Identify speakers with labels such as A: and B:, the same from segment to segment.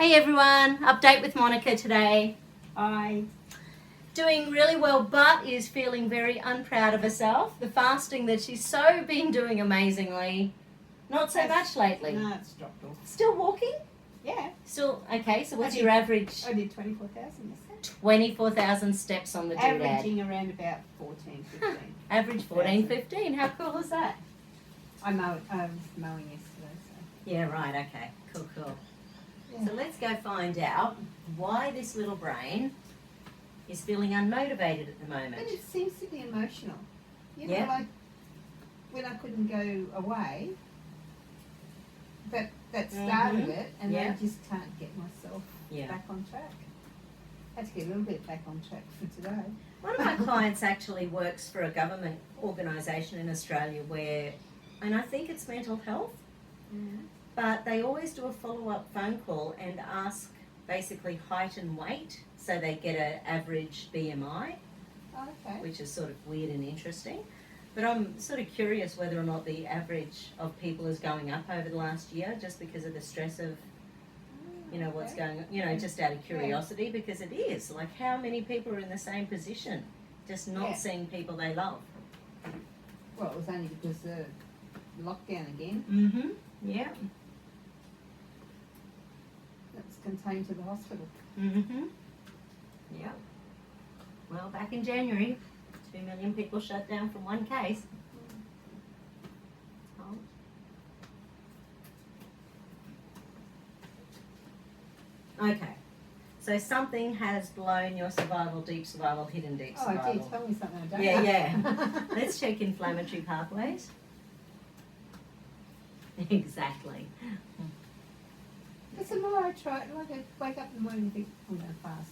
A: Hey everyone, update with Monica today.
B: Hi.
A: Doing really well, but is feeling very unproud of herself. The fasting that she's so been doing amazingly, not so much lately.
B: No, it's dropped off.
A: Still walking?
B: Yeah.
A: Still, okay, so what's your average?
B: I did 24,000 yesterday.
A: 24,000 steps on the doodad.
B: Averaging around about 14, 15.
A: Average 14, 15. How cool is that?
B: I was mowing yesterday, so.
A: Yeah, right, okay. Cool.
B: Yeah.
A: So let's go find out why this little brain is feeling unmotivated at the moment.
B: But it seems to be emotional. You know,
A: Yeah.
B: like when I couldn't go away, that started it, and
A: Yeah.
B: I just can't get myself back on track. I had to get a little bit back on track for today.
A: One of my clients actually works for a government organisation in Australia where, and I think it's mental health, but they always do a follow-up phone call and ask basically height and weight, so they get an average BMI,
B: Okay.
A: which is sort of weird and interesting. But I'm sort of curious whether or not the average of people is going up over the last year just because of the stress of, you know, what's going on, you know, just out of curiosity, because it is. Like, how many people are in the same position, just not seeing people they love?
B: Well, it was only because of lockdown again.
A: Mm-hmm. Yeah.
B: It was contained to the hospital.
A: Mm-hmm. Yeah. Well, back in January, 2 million people shut down from one case. Oh. Okay. So something has blown your survival, deep survival, hidden deep survival.
B: Oh, gee, tell me something I don't know.
A: Yeah. Let's check inflammatory pathways. Exactly.
B: Because the more I try, like I wake up in the morning and think, I'm going to fast.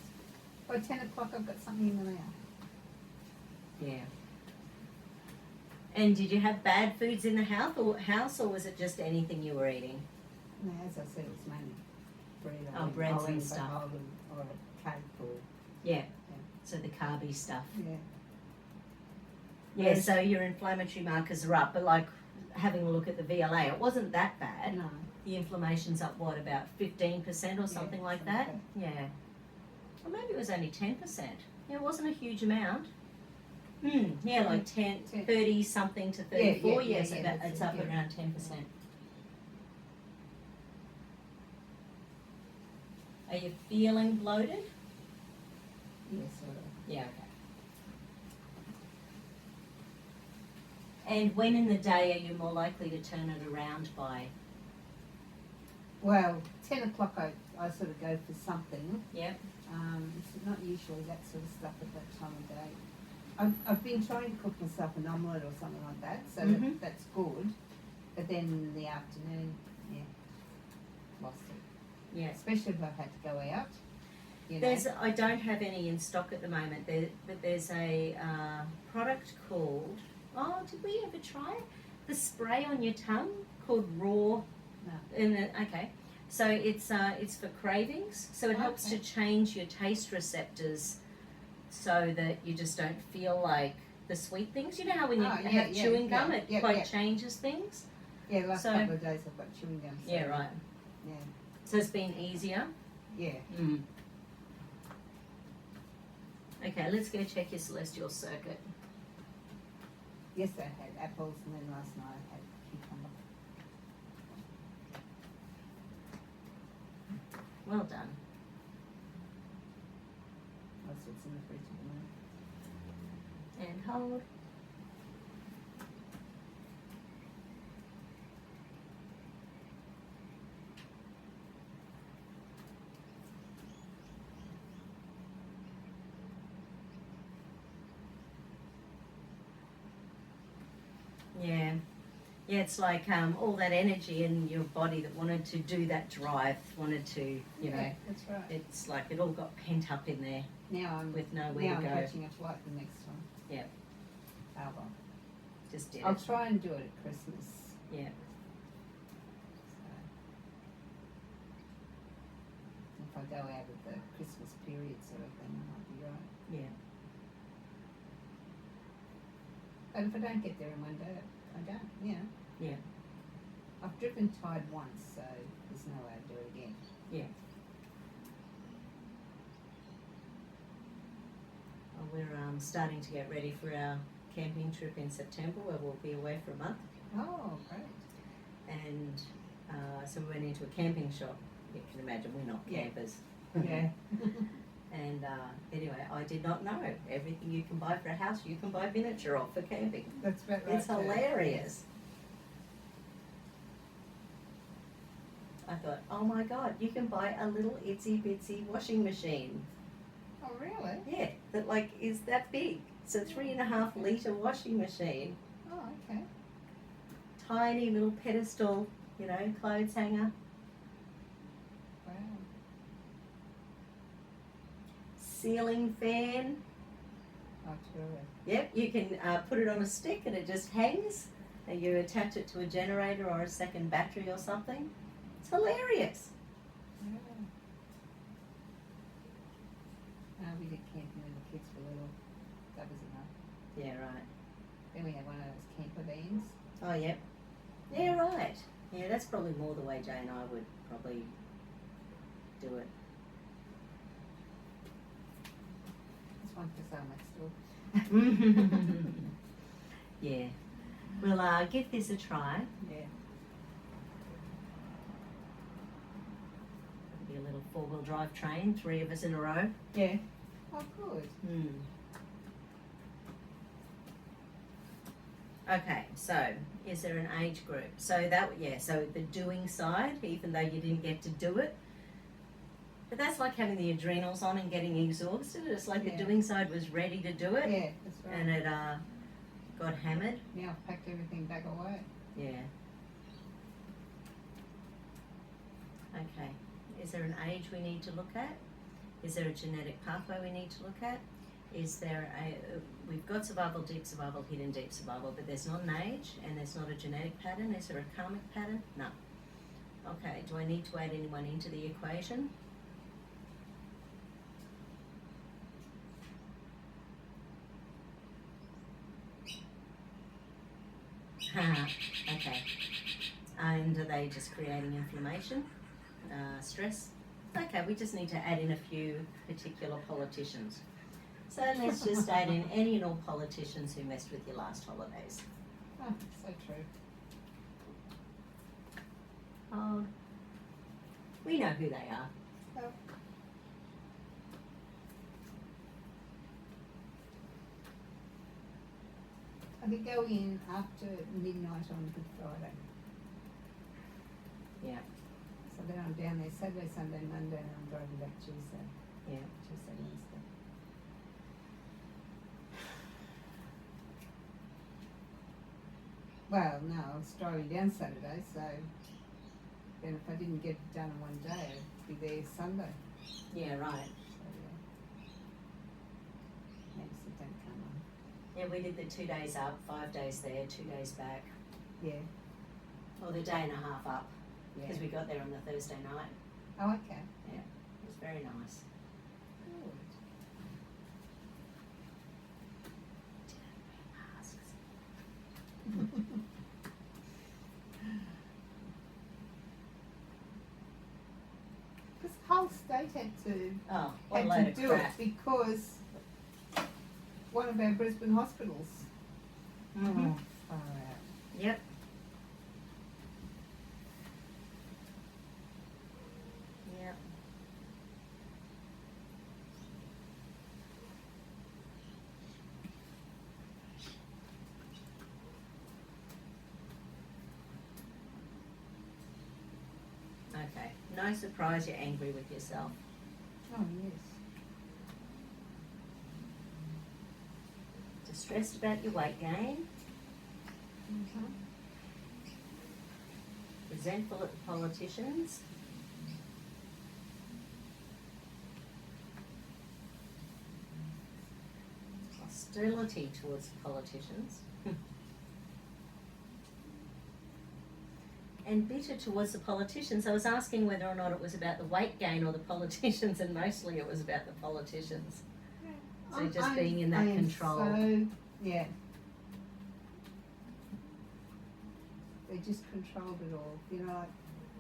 B: By 10 o'clock I've got something in the mouth.
A: Yeah. And did you have bad foods in the house, or was it just anything you were eating?
B: No, as I said, it was mainly bread.
A: Oh, breads and stuff.
B: Or a cake or...
A: Yeah. So the carby stuff.
B: Yeah.
A: Yeah, so your inflammatory markers are up, but like having a look at the VLA, it wasn't that bad.
B: No.
A: The inflammation's up, what, about 15% or something like that? Yeah. Or maybe it was only 10%. Yeah, it wasn't a huge amount. Yeah, like 30 something to 34. Yes, it's up around 10%. Are you feeling bloated?
B: Yes, sort of.
A: Yeah, okay. And when in the day are you more likely to turn it around by?
B: Well, 10 o'clock I sort of go for something.
A: Yep.
B: It's not usually that sort of stuff at that time of day. I've been trying to cook myself an omelette or something like that, so that's good. But then in the afternoon, lost it.
A: Yeah.
B: Especially if I've had to go out. You know.
A: I don't have any in stock at the moment, but there's a product called, did we ever try it? The spray on your tongue called Raw.
B: No.
A: Okay. So it's for cravings. So it helps to change your taste receptors so that you just don't feel like the sweet things. You know how when you have chewing gum, it changes things?
B: Yeah, last couple of days I've got chewing gum. So
A: yeah, right.
B: Yeah.
A: So it's been easier?
B: Yeah.
A: Okay, let's go check your celestial circuit.
B: Yes, I had apples, and then last night I had cucumber.
A: Well done.
B: That's what's in the fridge at the moment.
A: And hold. Yeah, it's like all that energy in your body that wanted to do that drive, wanted to, you know.
B: That's right.
A: It's like it all got pent up in there.
B: Now I'm
A: with nowhere to go.
B: catching a flight the next one.
A: Yeah.
B: Oh well.
A: Just did
B: I'll
A: it.
B: try and do it at Christmas.
A: Yeah.
B: So, if I go out of the Christmas period sort of thing, I might be right.
A: Yeah.
B: But if I don't get there in one day, I don't, you know.
A: Yeah.
B: I've driven tired once, so there's no way I'd do it again.
A: Yeah. starting to get ready for our camping trip in September, where we'll be away for a month.
B: Oh, great.
A: And so we went into a camping shop. You can imagine we're not
B: Yeah.
A: campers.
B: Yeah.
A: And anyway, I did not know everything you can buy for a house, you can buy miniature of for camping.
B: That's about right.
A: It's
B: too.
A: hilarious. I thought, oh my God, you can buy a little itsy bitsy washing machine.
B: Oh, really?
A: Yeah, that like is that big. It's a 3.5 litre washing machine.
B: Oh, okay.
A: Tiny little pedestal, you know, clothes hanger.
B: Wow.
A: Ceiling fan.
B: Oh, truly.
A: Yep, you can put it on a stick and it just hangs. And you attach it to a generator or a second battery or something. It's hilarious.
B: Yeah. We did camping when the kids were little. That was enough.
A: Yeah, right.
B: Then we had one of those camper vans.
A: Oh, yep. Yeah, right. Yeah, that's probably more the way Jay and I would probably do it.
B: This one for sale next door.
A: Yeah. We'll give this a try.
B: Yeah.
A: It'll be a little 4-wheel drive train, 3 of us in a row.
B: Yeah. Oh, good.
A: Okay, so is there an age group? So so the doing side, even though you didn't get to do it, but that's like having the adrenals on and getting exhausted. It's like
B: Yeah.
A: the doing side was ready to do it,
B: Yeah, that's right.
A: and it got hammered.
B: Now I've packed everything back away.
A: Yeah. Okay. Is there an age we need to look at? Is there a genetic pathway we need to look at? Is there we've got survival, deep survival, hidden deep survival, but there's not an age and there's not a genetic pattern. Is there a karmic pattern? No. Okay, do I need to add anyone into the equation? Okay. And are they just creating inflammation, stress? Okay, we just need to add in a few particular politicians. So let's just add in any and all politicians who messed with your last holidays.
B: Oh, so true.
A: Oh, we know who they are.
B: Oh. I could go in after midnight on Good Friday.
A: Yeah.
B: So then I'm down there Saturday, Sunday, Monday, and I'm driving back Tuesday.
A: Yeah.
B: Tuesday, Wednesday. Well, no, I was driving down Saturday, so then if I didn't get it done in one day, I'd be there Sunday.
A: Yeah, right.
B: So yeah. Maybe sit down, come on.
A: Yeah, we did the 2 days up, 5 days there, 2 days back.
B: Yeah.
A: Or the day and a half up,
B: Yeah.
A: because we got there on the Thursday night.
B: Oh, okay.
A: It was very nice.
B: Good. This whole state had to
A: Oh, what a load
B: had
A: of
B: to do
A: crap.
B: it because one of our Brisbane hospitals.
A: Mm-hmm.
B: Far out.
A: Yep. Yep. Okay. No surprise you're angry with yourself.
B: Oh yes.
A: Distressed about your weight gain.
B: Mm-hmm.
A: Resentful at the politicians. Hostility towards the politicians. And bitter towards the politicians. I was asking whether or not it was about the weight gain or the politicians, and mostly it was about the politicians. So just being in that
B: I am
A: control.
B: So, yeah. They just controlled it all. You know,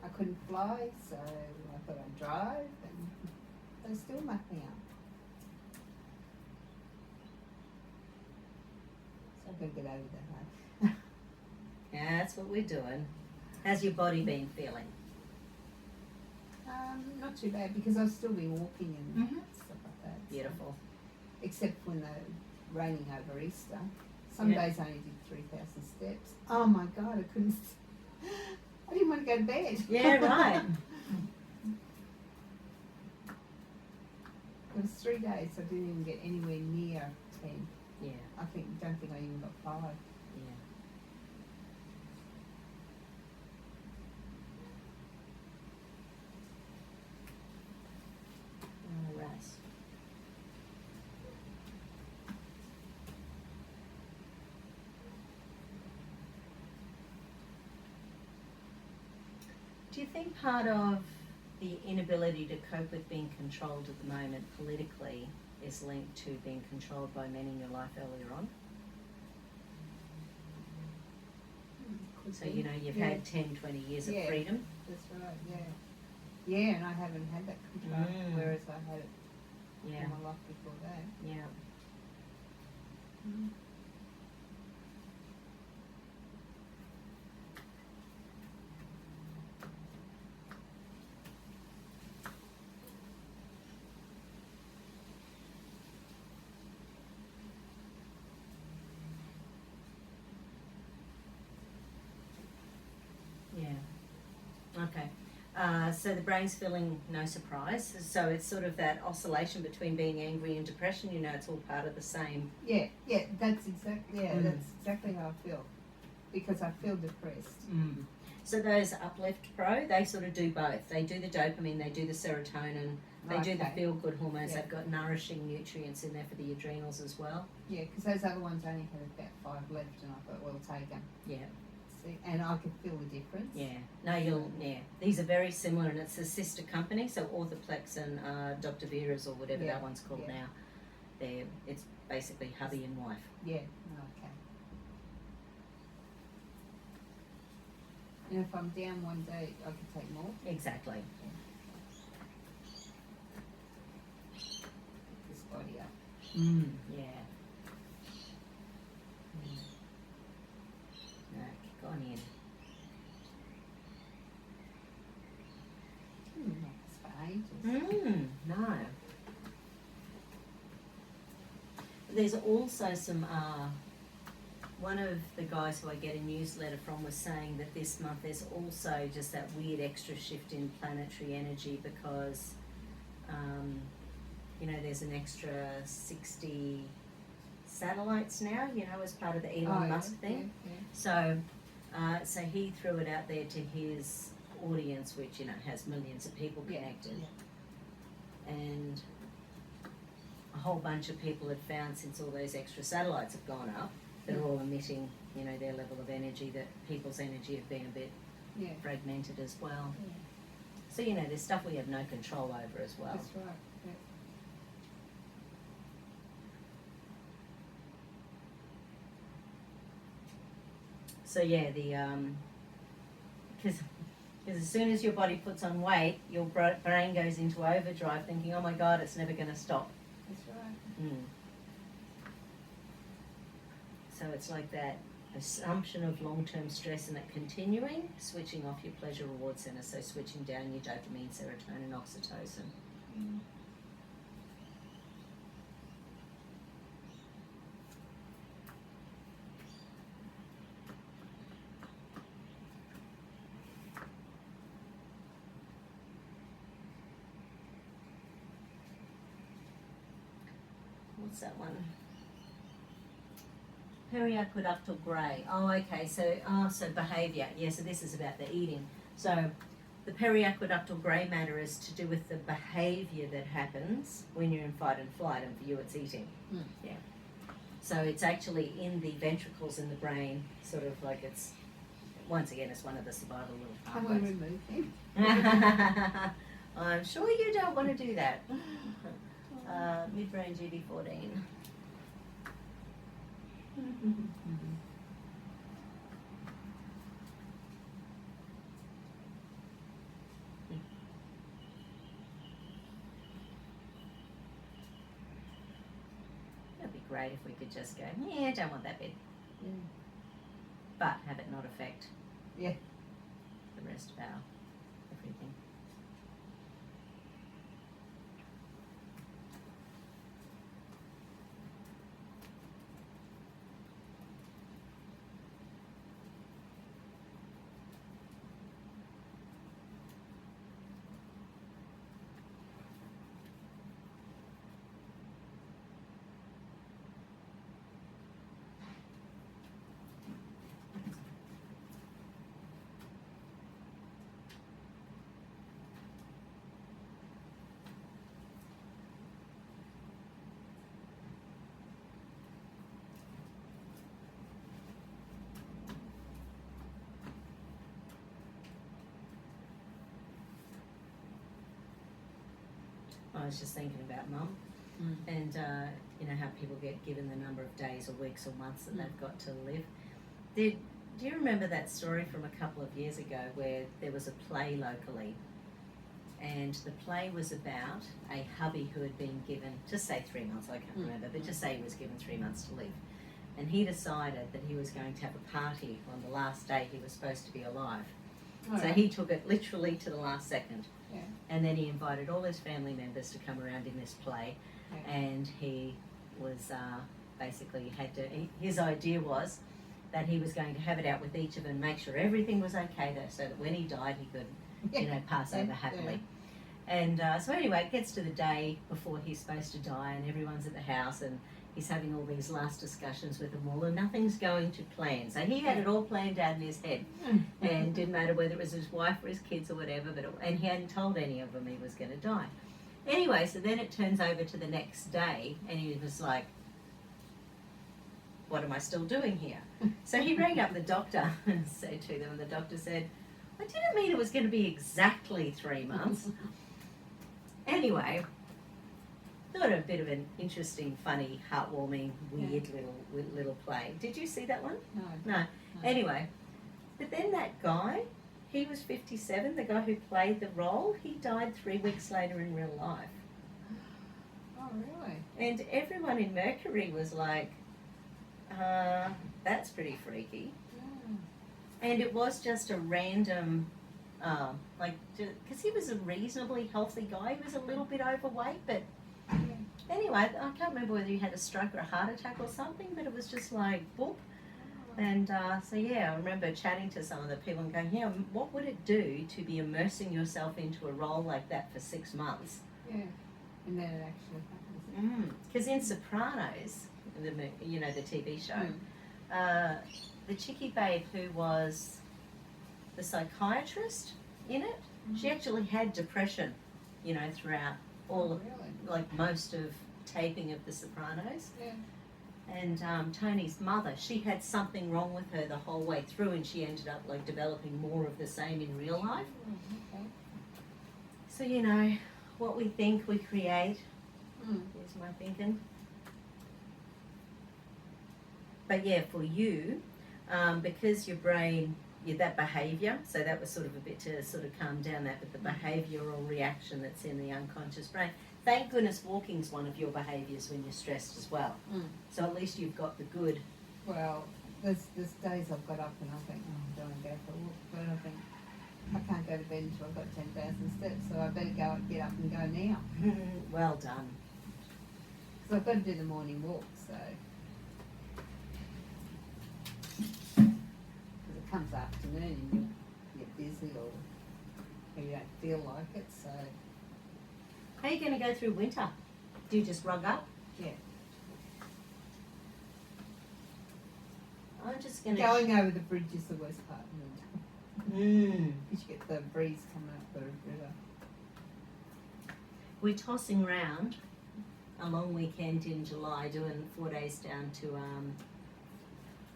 B: I couldn't fly, so I thought I'd drive, and they still mucked me up. I've got to get over that.
A: Yeah, that's what we're doing. How's your body been feeling?
B: Not too bad because I've still been walking and stuff like that. so-
A: Beautiful.
B: Except when they're raining over Easter. Some
A: Yeah.
B: days I only did 3,000 steps. Oh my God, I couldn't. I didn't want to go to bed.
A: Yeah, right.
B: It was 3 days. I didn't even get anywhere near 10.
A: Yeah,
B: Don't think I even got 5.
A: yeah. All right. Do you think part of the inability to cope with being controlled at the moment politically is linked to being controlled by men in your life earlier on?
B: Could
A: So,
B: be.
A: you know, you've
B: Yeah.
A: had 10, 20 years of
B: Yeah.
A: freedom.
B: That's right, yeah. Yeah, and I haven't had that control, whereas I had it
A: Yeah,
B: in my life before that.
A: yeah.
B: Mm.
A: Yeah. Okay. So the brain's feeling no surprise. So it's sort of that oscillation between being angry and depression. You know, it's all part of the same.
B: Yeah, that's exactly how I feel. Because I feel depressed.
A: So those Uplift Pro, they sort of do both. They do the dopamine, they do the serotonin, they do the
B: Okay.
A: feel-good hormones.
B: Yeah.
A: They've got nourishing nutrients in there for the adrenals as well.
B: Yeah, because those other ones only had about 5 left, and I thought, well, take them.
A: Yeah.
B: See, and I could feel the difference.
A: Yeah. No, yeah. These are very similar, and it's a sister company. So Orthoplex and Dr. Vera's or whatever
B: Yeah.
A: that one's called
B: Yeah.
A: now. It's basically hubby and wife.
B: Yeah, okay. And if I'm down one day, I could take more.
A: Exactly.
B: Pick this body up.
A: Yeah. No, kick on in.
B: Not for ages.
A: No. There's also some, one of the guys who I get a newsletter from was saying that this month there's also just that weird extra shift in planetary energy because, you know, there's an extra 60 satellites now, you know, as part of the Elon Musk thing.
B: Yeah.
A: So he threw it out there to his audience, which, you know, has millions of people connected. And a whole bunch of people had found since all those extra satellites have gone up, they're all emitting, you know, their level of energy, that people's energy have been a bit
B: Yeah.
A: fragmented as well.
B: Yeah.
A: So, you know, there's stuff we have no control over as well.
B: That's right. Yeah.
A: So yeah, because as soon as your body puts on weight, your brain goes into overdrive thinking, oh my God, it's never going to stop.
B: That's right.
A: So it's like that assumption of long-term stress and it continuing, switching off your pleasure reward center, so switching down your dopamine, serotonin, oxytocin. What's that one? Periaqueductal grey. Oh, okay. So behaviour. Yeah. So this is about the eating. So the periaqueductal grey matter is to do with the behaviour that happens when you're in fight and flight, and for you, it's eating. Yeah. So it's actually in the ventricles in the brain, sort of like it's. Once again, it's one of the survival little
B: Can we
A: pathways.
B: remove him?
A: I'm sure you don't want to do that. Mid-range ED14. That'd be great if we could just go, yeah, don't want that bit.
B: Yeah.
A: but have it not affect
B: Yeah.
A: the rest of our everything. I was just thinking about Mum and you know how people get given the number of days or weeks or months that they've got to live. Do you remember that story from a couple of years ago where there was a play locally, and the play was about a hubby who had been given, just say 3 months, I can't remember, but just say he was given 3 months to live, and he decided that he was going to have a party on the last day he was supposed to be alive. So he took it literally to the last second.
B: Yeah.
A: And then he invited all his family members to come around in this play, and he was basically his idea was that he was going to have it out with each of them, make sure everything was okay there, so that when he died he could, you know, pass over happily. And so anyway, it gets to the day before he's supposed to die, and everyone's at the house, and he's having all these last discussions with them all, and nothing's going to plan. So he had it all planned out in his head, and didn't matter whether it was his wife or his kids or whatever, and he hadn't told any of them he was going to die. Anyway, so then it turns over to the next day, and he was like, what am I still doing here? So he rang up the doctor and said to them, and the doctor said, I didn't mean it was going to be exactly 3 months. Anyway, thought a bit of an interesting, funny, heartwarming, weird little play. Did you see that one? No. Anyway, but then that guy, he was 57, the guy who played the role, he died 3 weeks later in real life.
B: Oh, really?
A: And everyone in Mercury was like, that's pretty freaky. And it was just a random, because he was a reasonably healthy guy. He was a little bit overweight, but anyway, I can't remember whether he had a stroke or a heart attack or something, but it was just like, boop. And so yeah, I remember chatting to some of the people and going, yeah, what would it do to be immersing yourself into a role like that for 6 months?
B: Yeah, and then it actually happens.
A: Because in Sopranos, the TV show, the chickie babe who was the psychiatrist in it, she actually had depression, throughout all like most of taping of The Sopranos.
B: Yeah.
A: And Tony's mother, she had something wrong with her the whole way through, and she ended up like developing more of the same in real life.
B: Okay.
A: So what we think we create is my thinking. But yeah, for you, because your brain, that behaviour, so that was sort of a bit to sort of calm down that, but the behavioural reaction that's in the unconscious brain. Thank goodness walking's one of your behaviours when you're stressed as well. So at least you've got the good.
B: Well, there's days I've got up and I think, oh, I'm going to go for a walk, but I think I can't go to bed until I've got 10,000 steps, so I better get up and go now.
A: Well done.
B: Because I've got to do the morning walk, so. Because it comes afternoon and you're busy or you don't feel like it, so.
A: How are you going to go through winter? Do you just rug up?
B: Yeah.
A: I'm just going to...
B: Going over the bridge is the worst part. You should get the breeze coming up the river.
A: We're tossing round a long weekend in July, doing 4 days down to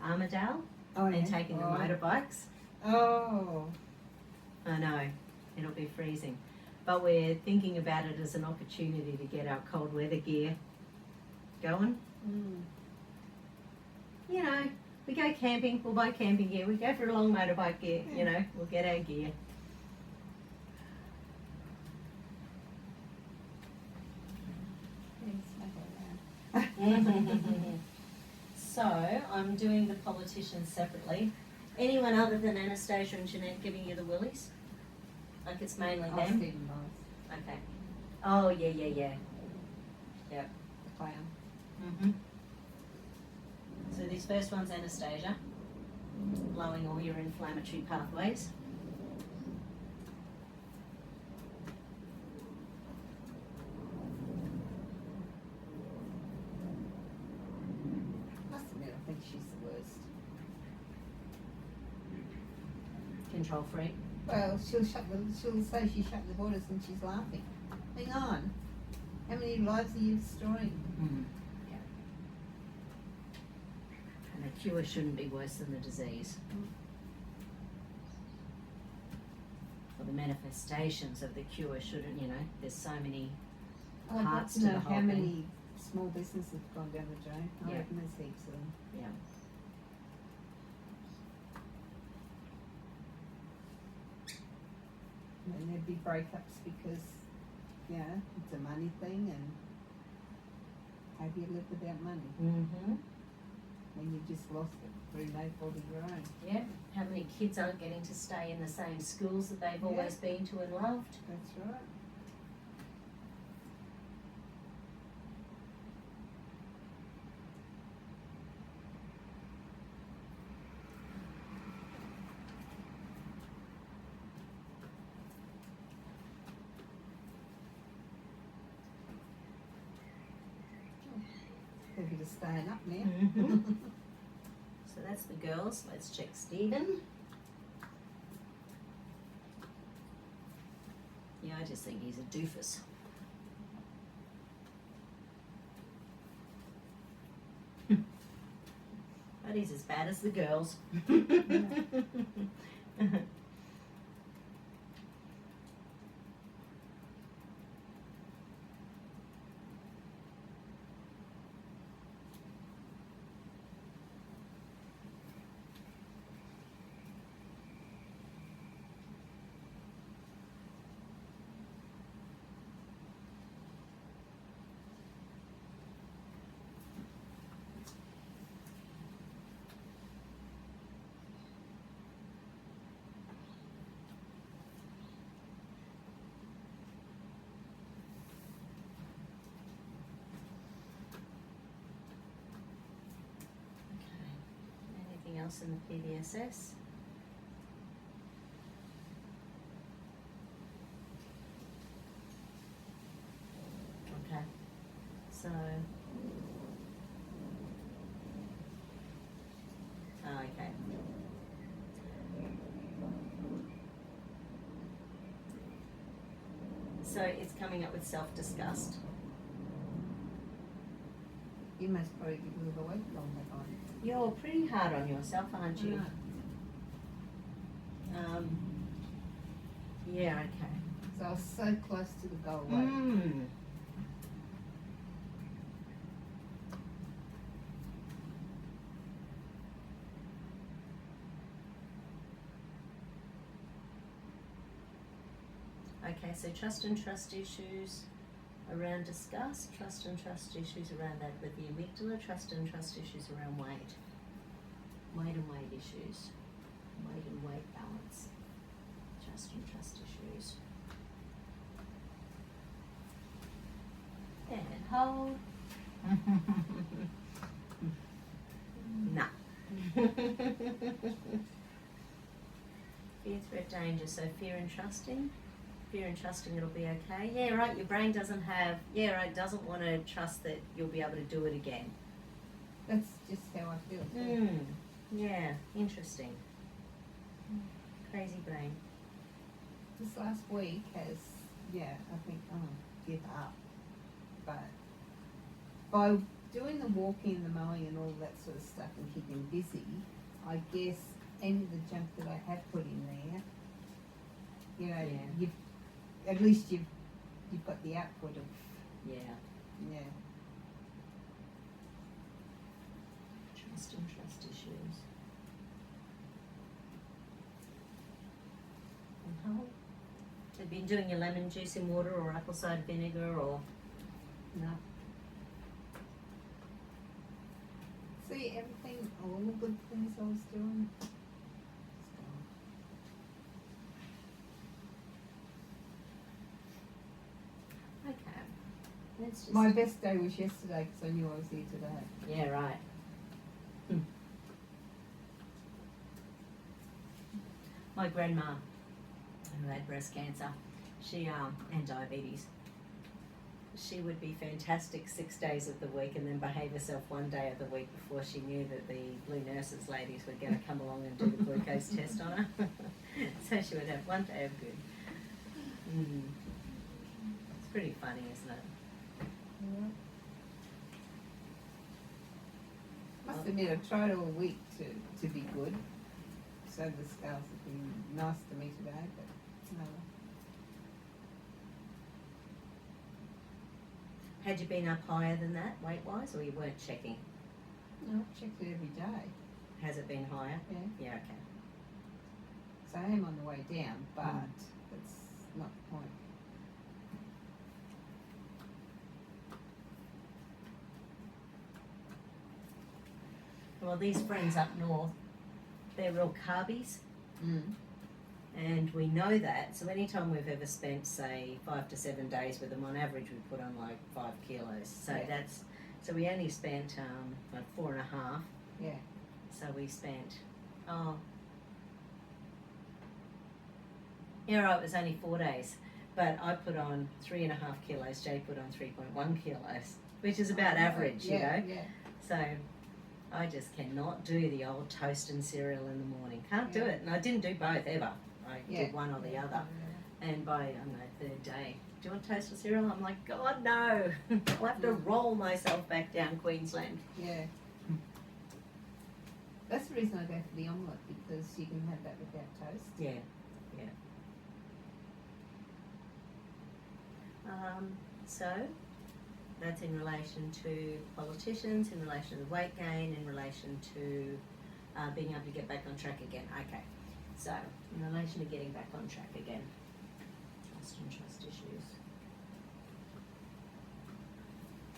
A: Armidale and taking the motorbikes.
B: Oh.
A: I know, it'll be freezing. But we're thinking about it as an opportunity to get our cold weather gear going. We go camping, we'll buy camping gear. We go for a long motorbike gear, we'll get our gear. So I'm doing the politicians separately. Anyone other than Anastasia and Jeanette giving you the willies? Like it's mainly
B: Oh,
A: them?
B: Stephen Morris,
A: Okay. Oh, yeah.
B: the clown.
A: Mm-hmm. So this first one's Anastasia, blowing all your inflammatory pathways.
B: Must admit, I think she's the worst.
A: Control freak.
B: Well, she'll say she shut the borders and she's laughing. Hang on. How many lives are you destroying?
A: Mm. Yeah. And the cure shouldn't be worse than the disease. Or the manifestations of the cure shouldn't, there's so many
B: Oh, I'd like
A: parts
B: to
A: to
B: know
A: the
B: how
A: whole
B: many
A: thing.
B: small businesses have gone down the drain. I
A: Yeah.
B: reckon there's heaps of them.
A: Yeah.
B: And there'd be breakups because, it's a money thing, and how do you live without money
A: Mm-hmm.
B: when you just lost it through no fault of your own?
A: Yeah. How many kids aren't getting to stay in the same schools that they've always been to and loved?
B: That's right. They're just staying up now.
A: Mhm. So that's the girls. Let's check Stephen. Yeah, I just think he's a doofus. But he's as bad as the girls. Anything else in the PDSS? Okay. So. Oh, okay. So it's coming up with self-disgust.
B: You must probably lose a weight long time.
A: You're pretty hard on yourself, aren't you?
B: No.
A: Yeah, okay.
B: So I was so close to the goal weight.
A: Mm. Okay, so trust and trust issues around disgust, trust and trust issues around that with the amygdala, trust and trust issues around weight. Weight and weight issues. Weight and weight balance. Trust and trust issues. And hold. Nah. Fear, threat, danger. So fear and trusting. Fear and trusting it'll be okay. Yeah, right, your brain doesn't want to trust that you'll be able to do it again.
B: That's just how I feel too.
A: Yeah, interesting. Crazy brain.
B: This last week has, I think, give up. But by doing the walking and the mowing and all that sort of stuff and keeping busy, I guess any of the junk that I have put in there, at least you've got the output of,
A: Trust and trust issues. And hold. Have you been doing your lemon juice in water or apple cider vinegar or?
B: No. See everything, all the good things I was doing. It's gone.
A: Okay. Let's just...
B: My best day was yesterday because I knew I was here today.
A: Yeah, right. My grandma, who had breast cancer, and diabetes, she would be fantastic 6 days of the week and then behave herself one day of the week before she knew that the blue nurses ladies were going to come along and do the glucose test on her. So she would have one day of good. It's pretty funny, isn't it?
B: Yeah. Must admit, I've tried all week to be good. So the scales have been nice to me today, but no.
A: Had you been up higher than that weight-wise, or you weren't checking?
B: No, I've checked it every day.
A: Has it been higher?
B: Yeah.
A: Yeah, okay.
B: So I am on the way down, but that's not the point.
A: Well, these friends up north, they're real carbies. And we know that, so anytime we've ever spent, say, 5 to 7 days with them, on average we put on like 5 kilos. So so we only spent like 4.5.
B: Yeah.
A: So we spent, it was only 4 days, but I put on 3.5 kilos, Jay put on 3.1 kilos, which is about average, you know.
B: Yeah.
A: So I just cannot do the old toast and cereal in the morning. Can't do it. And I didn't do both ever. I did one or the other. And by, I don't know, third day, do you want toast or cereal? I'm like, God, no. I'll have to roll myself back down Queensland.
B: Yeah. That's the reason I go for the omelette, because you can have that without toast.
A: Yeah, yeah. So that's in relation to politicians, in relation to weight gain, in relation to being able to get back on track again. Okay, so in relation to getting back on track again, trust and trust issues.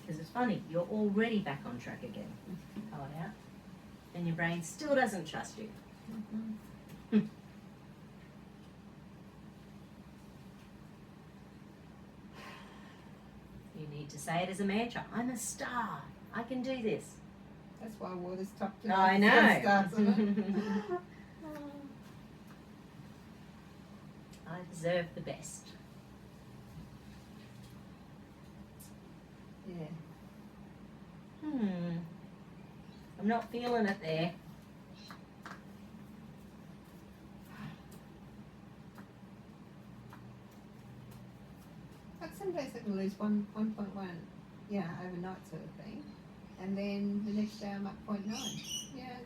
A: Because it's funny, you're already back on track again. Call it out. And your brain still doesn't trust you. You need to say it as a mantra. I'm a star. I can do this.
B: That's why water's tough to
A: I know. I deserve the best.
B: Yeah.
A: I'm not feeling it there.
B: Like some days I can lose 1.1, overnight sort of thing. And then the next day I'm up 0.9. Yeah.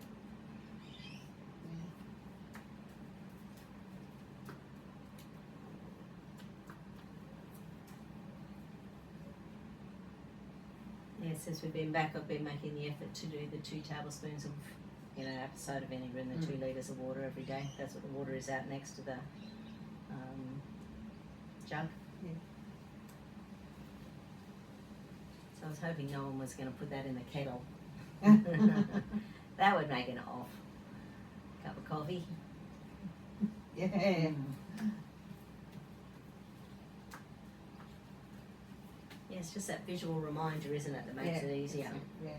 A: Yeah, since we've been back, I've been making the effort to do the 2 tablespoons of, episode of vinegar and the 2 litres of water every day. That's what the water is out next to the jug.
B: Yeah.
A: So I was hoping no one was going to put that in the kettle. That would make it off. Cup of coffee.
B: Yeah.
A: Yeah, it's just that visual reminder, isn't it, that makes it easier.
B: Yeah.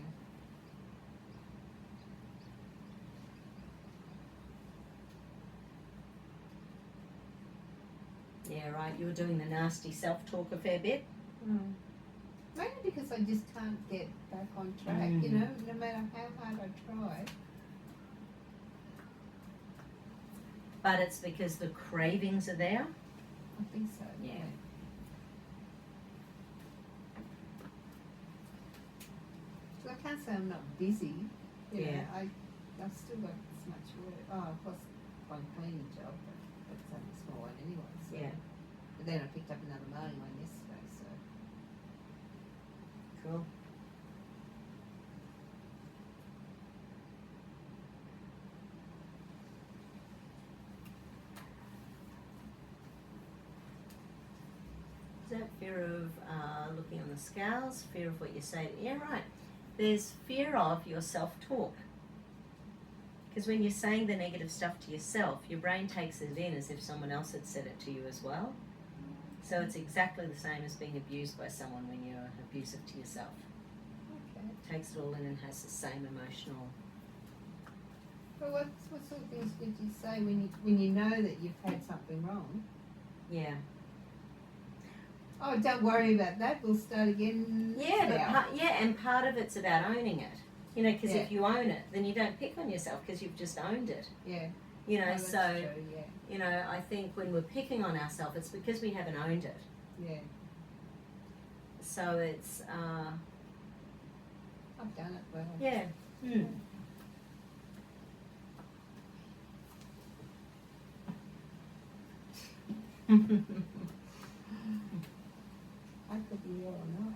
A: Yeah, right. You were doing the nasty self-talk a fair bit.
B: Mainly because I just can't get back on track, no matter how hard I try.
A: But it's because the cravings are there.
B: I think so.
A: Yeah.
B: So I can't say I'm not busy. You
A: Yeah.
B: know, I've still got this much work. Oh, plus one cleaning job, but that's only a small one anyway. So.
A: Yeah.
B: But then I picked up another mowing one yesterday, so.
A: Cool. Is that fear of looking on the scales? Fear of what you say? Yeah, right. there's fear of your self-talk. Because when you're saying the negative stuff to yourself, your brain takes it in as if someone else had said it to you as well. So it's exactly the same as being abused by someone when you're abusive to yourself.
B: Okay.
A: It takes it all in and has the same emotional.
B: Well, what sort of things did you say when you know that you've had something wrong?
A: Yeah.
B: Oh, don't worry about that. We'll start again.
A: Yeah, and part of it's about owning it. You know, because
B: Yeah.
A: if you own it, then you don't pick on yourself because you've just owned it.
B: Yeah.
A: You know,
B: Oh, that's
A: so
B: true, yeah.
A: you know, I think when we're picking on ourselves, it's because we haven't owned it.
B: Yeah.
A: So it's
B: I've done it well.
A: yeah. Mm.
B: I could be ill or not.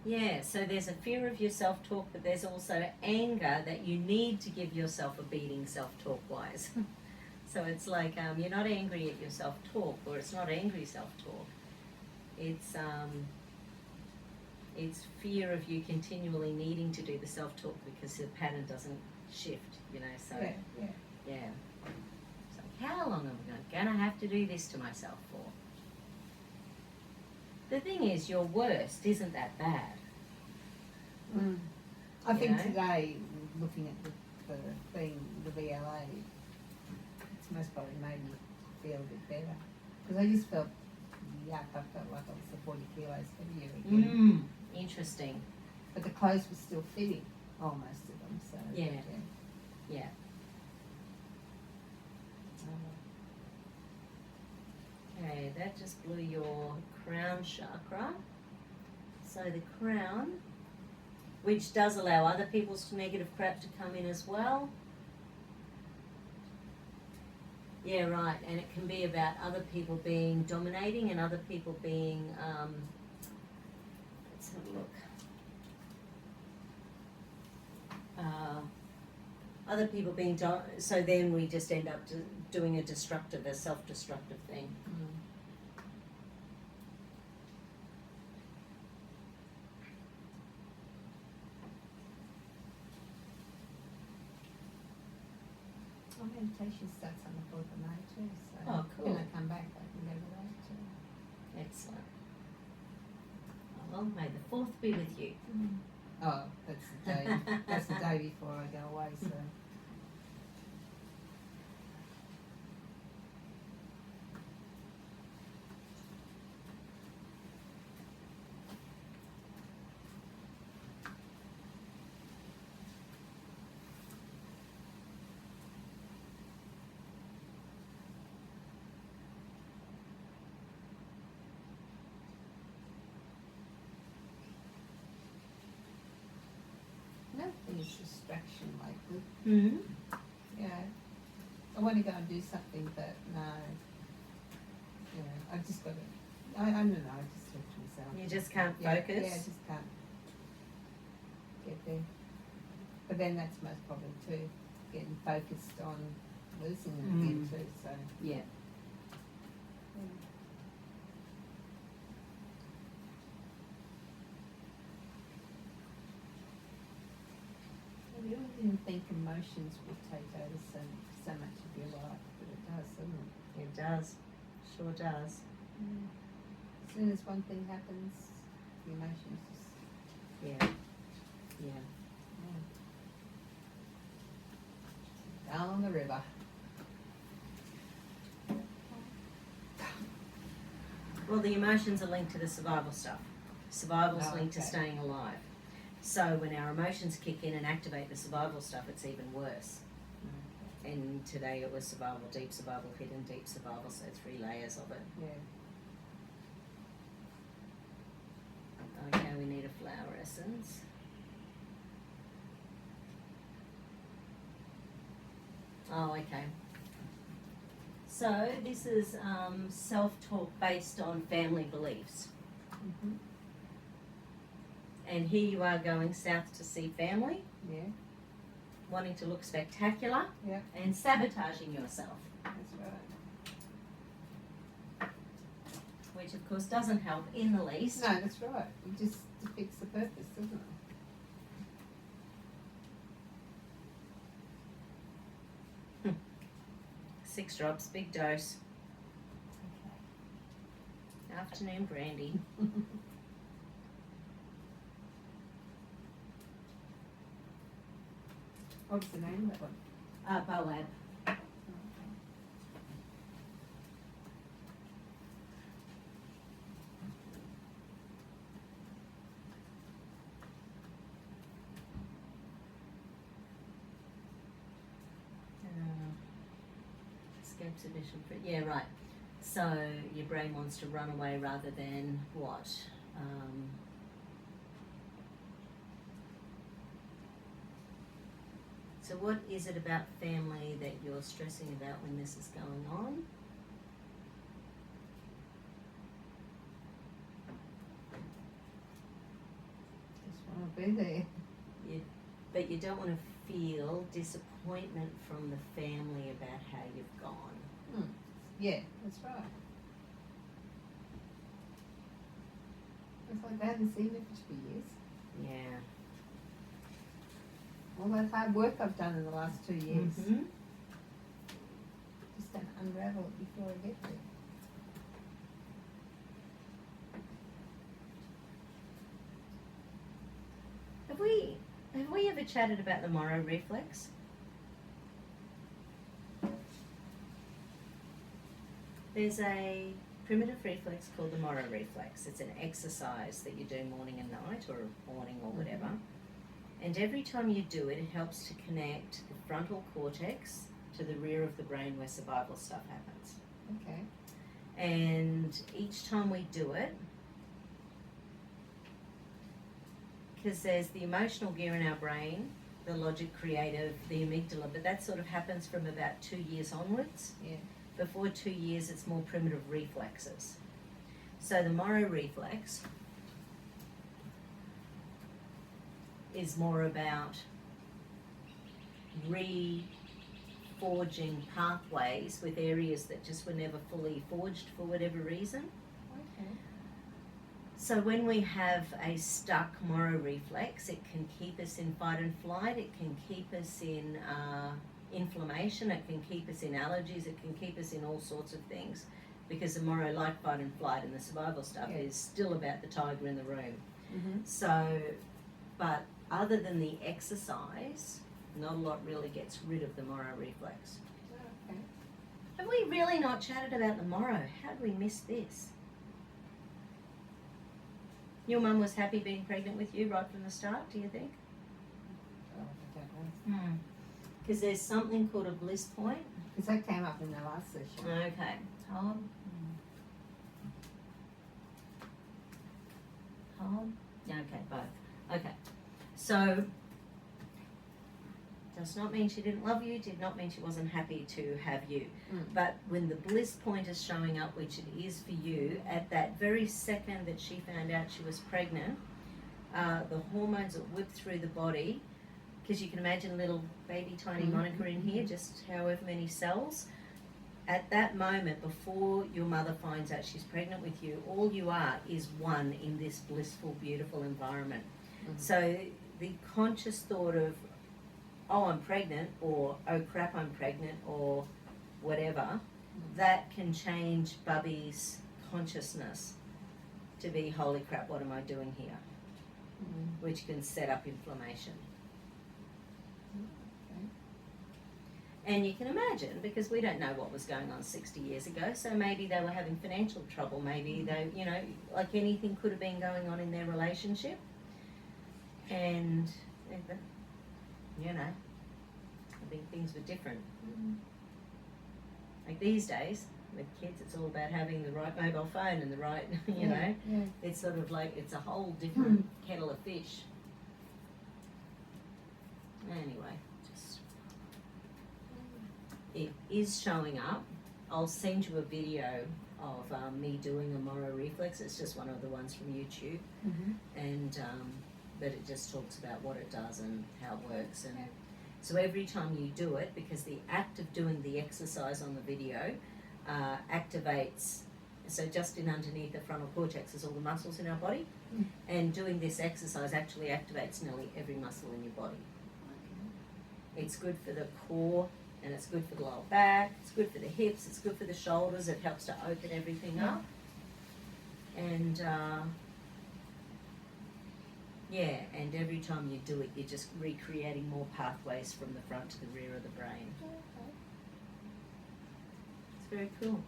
A: Yeah, so there's a fear of your self-talk, but there's also anger that you need to give yourself a beating self-talk wise. So it's like you're not angry at your self-talk, or it's not angry self-talk. It's fear of you continually needing to do the self-talk because the pattern doesn't shift, you know, so yeah. So how long am I gonna have to do this to myself for? The thing is, your worst isn't that bad.
B: Mm. I
A: You
B: think
A: know?
B: today, looking at the thing, the VLA, it's most probably made me feel a bit better. Because I just felt, yuck, I felt like I was the 40 kilos heavier again.
A: Interesting.
B: But the clothes were still fitting, almost of them, so.
A: Yeah. Okay, that just blew your crown chakra. So the crown, which does allow other people's negative crap to come in as well. Yeah, right, and it can be about other people being dominating and other people being, let's have a look. Other people being, so then we just end up doing a self-destructive thing.
B: My meditation starts on the 4th of May too, so.
A: Oh, cool.
B: When I come back, I can go to that too.
A: Excellent. Well, may the 4th be with you.
B: Oh, that's the day. That's the day before I go away. So. Nothing is distraction lately.
A: Mm-hmm.
B: Yeah. I want to go and do something, but no. Yeah, I just got to. I don't know. I just talk to myself.
A: You just can't
B: Yeah,
A: focus?
B: Yeah, I just can't get there. But then that's most probably too, getting focused on losing it again too. So.
A: Yeah.
B: You didn't think emotions would take over so much of your life, but it does, doesn't it?
A: It does. Sure does.
B: As soon as one thing happens, the emotions just
A: Yeah.
B: down the river.
A: Well, the emotions are linked to the survival stuff. Survival's
B: Oh,
A: linked to
B: okay.
A: staying alive. So when our emotions kick in and activate the survival stuff, it's even worse. And today it was survival, deep survival, hidden deep survival, so 3 layers of it.
B: Yeah.
A: Okay, we need a flower essence. Oh, okay. So this is self-talk based on family beliefs.
B: Mm-hmm.
A: And here you are going south to see family.
B: Yeah.
A: wanting to look spectacular
B: Yeah.
A: and sabotaging yourself,
B: That's right.
A: which of course doesn't help in the least.
B: No, that's right. It just defeats the purpose, doesn't it?
A: 6 drops, big dose. Afternoon brandy.
B: What's the name of that one?
A: Boab. Escapes addition for yeah, right. So your brain wants to run away rather than what? So what is it about family that you're stressing about when this is going on?
B: Just want to be there.
A: But you don't want to feel disappointment from the family about how you've gone.
B: Yeah, that's right. It's like they hadn't seen it for 2 years.
A: Yeah.
B: All that hard work I've done in the last 2 years.
A: Mm-hmm.
B: Just don't unravel it before I get there.
A: Have we ever chatted about the Morrow reflex? There's a primitive reflex called the Morrow reflex. It's an exercise that you do morning and night, or morning or whatever. And every time you do it, it helps to connect the frontal cortex to the rear of the brain where survival stuff happens.
B: Okay.
A: And each time we do it, because there's the emotional gear in our brain, the logic, creative, the amygdala, but that sort of happens from about 2 years onwards.
B: Yeah.
A: Before 2 years, it's more primitive reflexes. So the Morrow reflex is more about reforging pathways with areas that just were never fully forged for whatever reason.
B: Okay.
A: So when we have a stuck Morrow reflex, it can keep us in fight and flight, it can keep us in inflammation, it can keep us in allergies, it can keep us in all sorts of things, because the Morrow, like fight and flight and the survival stuff, is still about the tiger in the room.
B: Mm-hmm.
A: So, but other than the exercise, not a lot really gets rid of the Morrow reflex.
B: Okay.
A: Have we really not chatted about the Morrow? How did we miss this? Your mum was happy being pregnant with you right from the start, do you think?
B: Oh, I don't know.
A: Because there's something called a bliss point.
B: Because that came up in the last session.
A: Okay. Hold. Hold. Yeah, okay, both. Okay. So, does not mean she didn't love you, did not mean she wasn't happy to have you. But when the bliss point is showing up, which it is for you, at that very second that she found out she was pregnant, the hormones that whip through the body, because you can imagine a little baby tiny Monica in here, just however many cells. At that moment, before your mother finds out she's pregnant with you, all you are is one in this blissful, beautiful environment. So the conscious thought of, oh, I'm pregnant, or oh crap, I'm pregnant, or whatever, that can change Bubby's consciousness to be, holy crap, what am I doing here? Which can set up inflammation. And you can imagine, because we don't know what was going on 60 years ago, so maybe they were having financial trouble, maybe they, you know, like anything could have been going on in their relationship. And, you know, I think things were different. Like these days, with kids, it's all about having the right mobile phone and the right, you know, it's sort of like, it's a whole different kettle of fish. Anyway, just, it is showing up. I'll send you a video of me doing a Morrow reflex. It's just one of the ones from YouTube. And but it just talks about what it does and how it works. And So every time you do it, because the act of doing the exercise on the video activates, so just in underneath the frontal cortex is all the muscles in our body, and doing this exercise actually activates nearly every muscle in your body. It's good for the core, and it's good for the lower back, it's good for the hips, it's good for the shoulders, it helps to open everything up. And and every time you do it, you're just recreating more pathways from the front to the rear of the brain. It's very cool.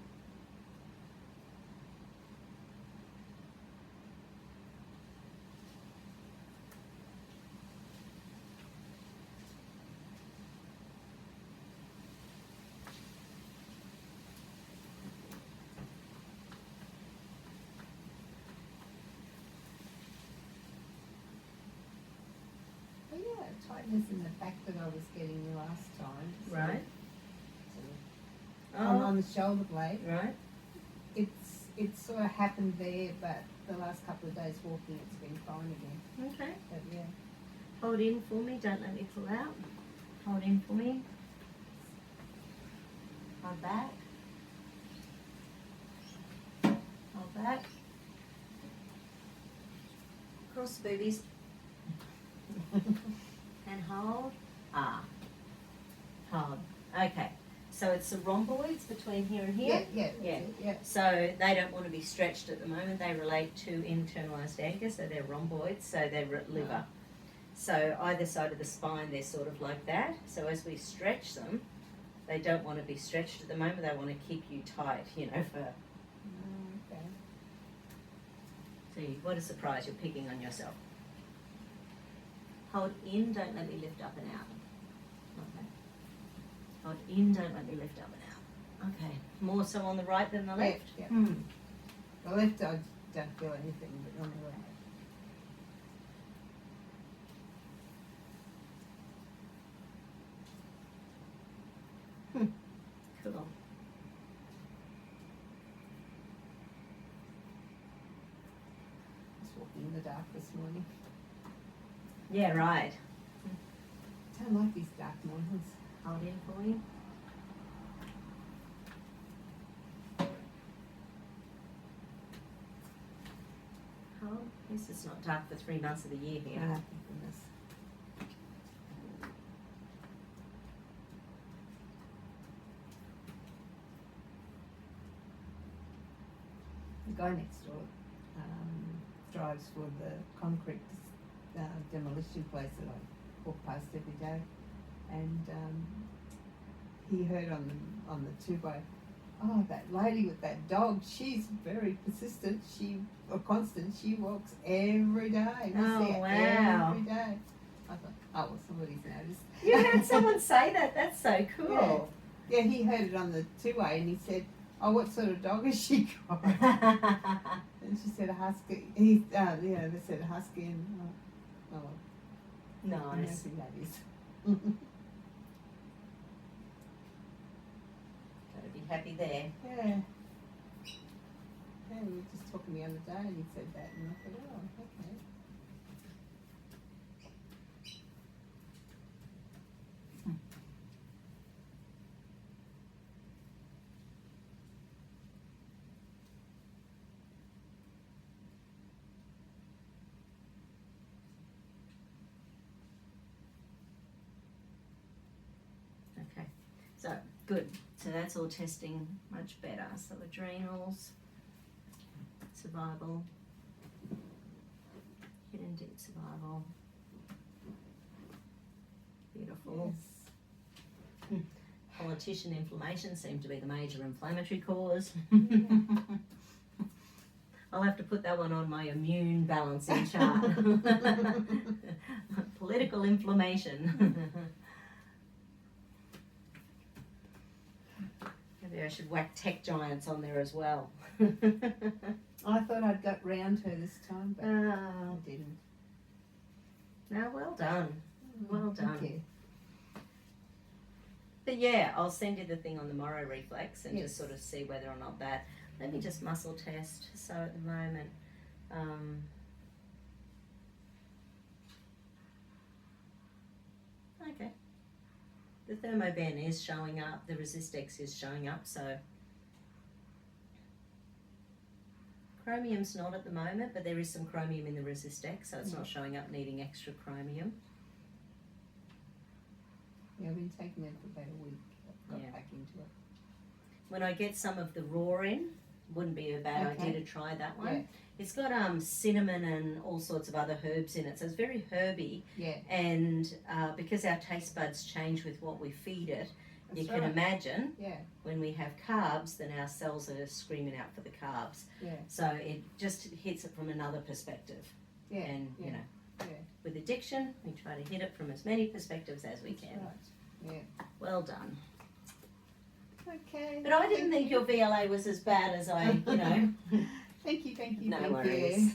B: Tightness in the back that I was getting the last time.
A: Right.
B: On the shoulder blade.
A: Right.
B: It's sort of happened there, but the last couple of days walking, it's been fine again.
A: Okay.
B: But yeah.
A: Hold in for me. Don't let me pull out. Hold in for me. Hold back. Hold back. Cross the boobies. And hold. Hold. Okay. So it's the rhomboids between here and here.
B: Yeah.
A: So they don't want to be stretched at the moment. They relate to internalized anger, so they're rhomboids, so they're liver. So either side of the spine, they're sort of like that. So as we stretch them, they don't want to be stretched at the moment. They want to keep you tight, for...
B: Okay.
A: So what a surprise, you're picking on yourself. Hold in, don't let me lift up and out. Okay. Hold in, don't let me lift up and out. Okay. More so on the right than the left?
B: Yeah. The left I don't feel anything, but on the right.
A: Cool.
B: Just walking in the dark this morning.
A: Yeah, right.
B: Don't like these dark mornings.
A: Hold in for you. Hold. At least it's not dark for 3 months of the year here.
B: Thank goodness. The guy next door drives for the concrete demolition place that I walk past every day, and he heard on the two-way, oh, that lady with that dog, she's very persistent, constant, she walks every day.
A: Oh,
B: see her
A: wow.
B: every day. I thought, oh, well, somebody's noticed.
A: You heard someone say that? That's so cool.
B: Yeah, he heard it on the two-way, and he said, oh, what sort of dog has she got? And she said a husky. They said a husky, and
A: Nice.
B: who that is.
A: Gotta be happy there.
B: Yeah. Yeah, we were just talking the other day, and he said that, and I thought, oh, okay.
A: Okay, so good. So that's all testing much better. So adrenals, survival, hidden deep survival. Beautiful.
B: Yes.
A: Politician inflammation seemed to be the major inflammatory cause. I'll have to put that one on my immune balancing chart. Political inflammation. Maybe I should whack tech giants on there as well.
B: I thought I'd got round her this time, but I didn't.
A: No, well done. Well done.
B: Thank you.
A: But yeah, I'll send you the thing on the Morrow reflex and
B: Yes.
A: just sort of see whether or not that. Let me just muscle test. So at the moment, okay. The Thermoben is showing up, the Resistex is showing up, so chromium's not at the moment, but there is some chromium in the Resistex, so it's not showing up needing extra chromium.
B: Yeah, I've been taking it for about a week. I've got
A: Yeah.
B: back into it.
A: When I get some of the raw in, wouldn't be a bad idea to try that one.
B: Yeah.
A: It's got cinnamon and all sorts of other herbs in it, so it's very herby.
B: Yeah.
A: And because our taste buds change with what we feed it,
B: That's
A: you can
B: right.
A: imagine
B: Yeah.
A: when we have carbs, then our cells are screaming out for the carbs.
B: Yeah.
A: So it just hits it from another perspective.
B: Yeah.
A: And you know,
B: Yeah.
A: with addiction, we try to hit it from as many perspectives as we
B: That's
A: can.
B: right. Yeah.
A: Well done.
B: Okay.
A: But I didn't think your VLA was as bad as I,
B: Thank you.
A: No
B: thank
A: worries.
B: you.